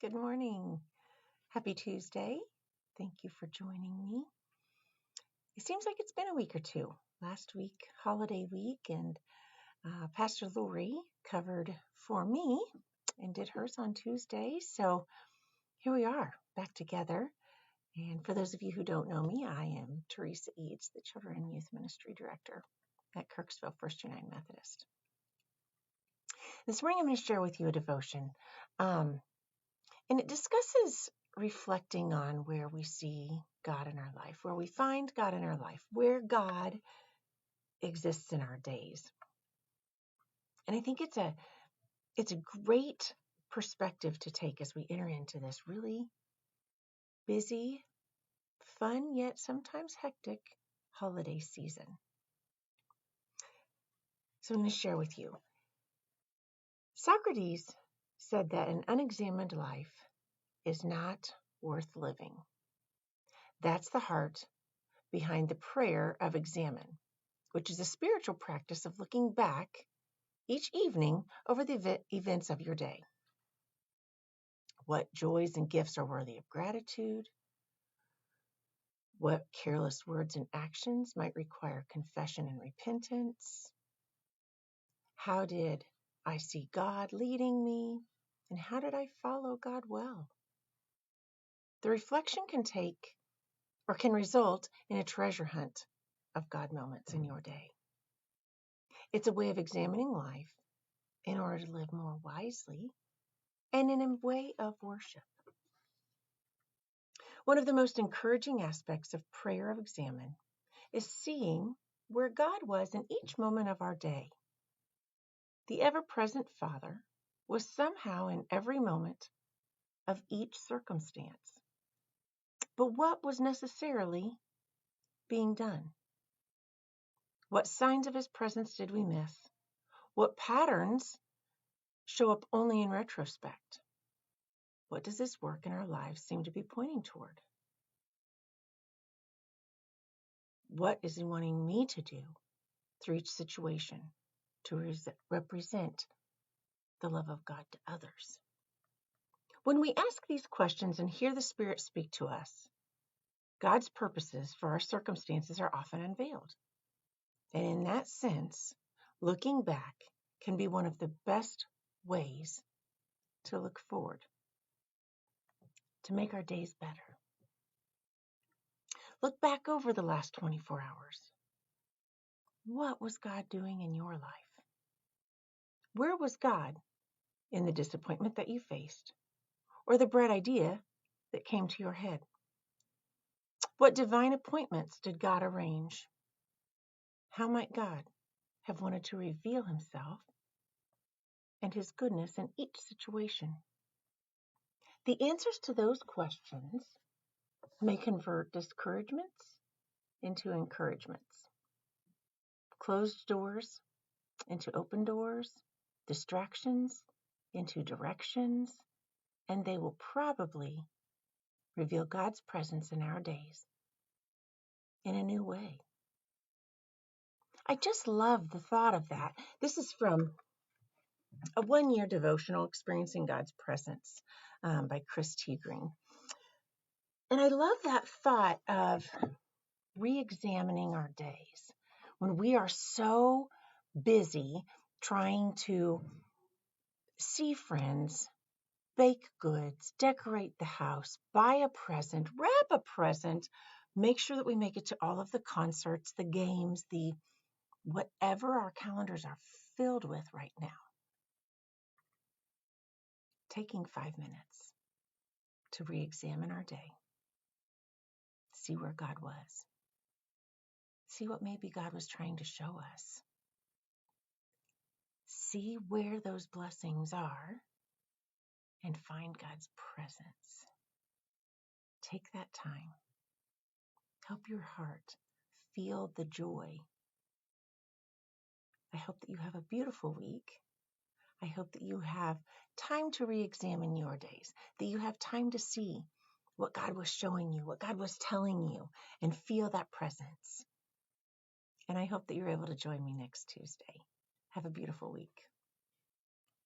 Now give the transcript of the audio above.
Good morning. Happy Tuesday. Thank you for joining me. It seems like it's been a week or two. Last week, holiday week, and Pastor Lori covered for me and did hers on Tuesday. So here we are, back together. And for those of you who don't know me, I am Theresa, the Children and Youth Ministry Director at Kirksville First United Methodist. This morning, I'm going to share with you a devotion. And it discusses reflecting on where we see God in our life, where we find God in our life, where God exists in our days. And I think it's a great perspective to take as we enter into this really busy, fun, yet sometimes hectic holiday season. So I'm going to share with you. Socrates said that an unexamined life is not worth living. That's the heart behind the prayer of examine, which is a spiritual practice of looking back each evening over the events of your day. What joys and gifts are worthy of gratitude? What careless words and actions might require confession and repentance? How did I see God leading me? And how did I follow God well? The reflection can result in a treasure hunt of God moments in your day. It's a way of examining life in order to live more wisely and in a way of worship. One of the most encouraging aspects of prayer of examine is seeing where God was in each moment of our day. The ever-present Father was somehow in every moment of each circumstance. But what was necessarily being done? What signs of his presence did we miss? What patterns show up only in retrospect? What does this work in our lives seem to be pointing toward? What is he wanting me to do through each situation to represent the love of God to others? When we ask these questions and hear the Spirit speak to us, God's purposes for our circumstances are often unveiled. And in that sense, looking back can be one of the best ways to look forward, to make our days better. Look back over the last 24 hours. What was God doing in your life? Where was God in the disappointment that you faced, or the bright idea that came to your head? What divine appointments did God arrange? How might God have wanted to reveal himself and his goodness in each situation? The answers to those questions may convert discouragements into encouragements, closed doors into open doors, distractions into directions, and they will probably reveal God's presence in our days in a new way. I just love the thought of that. This is from a one-year devotional, Experiencing God's Presence, by Chris T. Green. And I love that thought of re-examining our days when we are so busy trying to see friends, bake goods, decorate the house, buy a present, wrap a present, make sure that we make it to all of the concerts, the games, the whatever our calendars are filled with right now. Taking 5 minutes to re-examine our day, see where God was, see what maybe God was trying to show us, see where those blessings are, and find God's presence. Take that time. Help your heart feel the joy. I hope that you have a beautiful week. I hope that you have time to re-examine your days, that you have time to see what God was showing you, what God was telling you, and feel that presence. And I hope that you're able to join me next Tuesday. Have a beautiful week.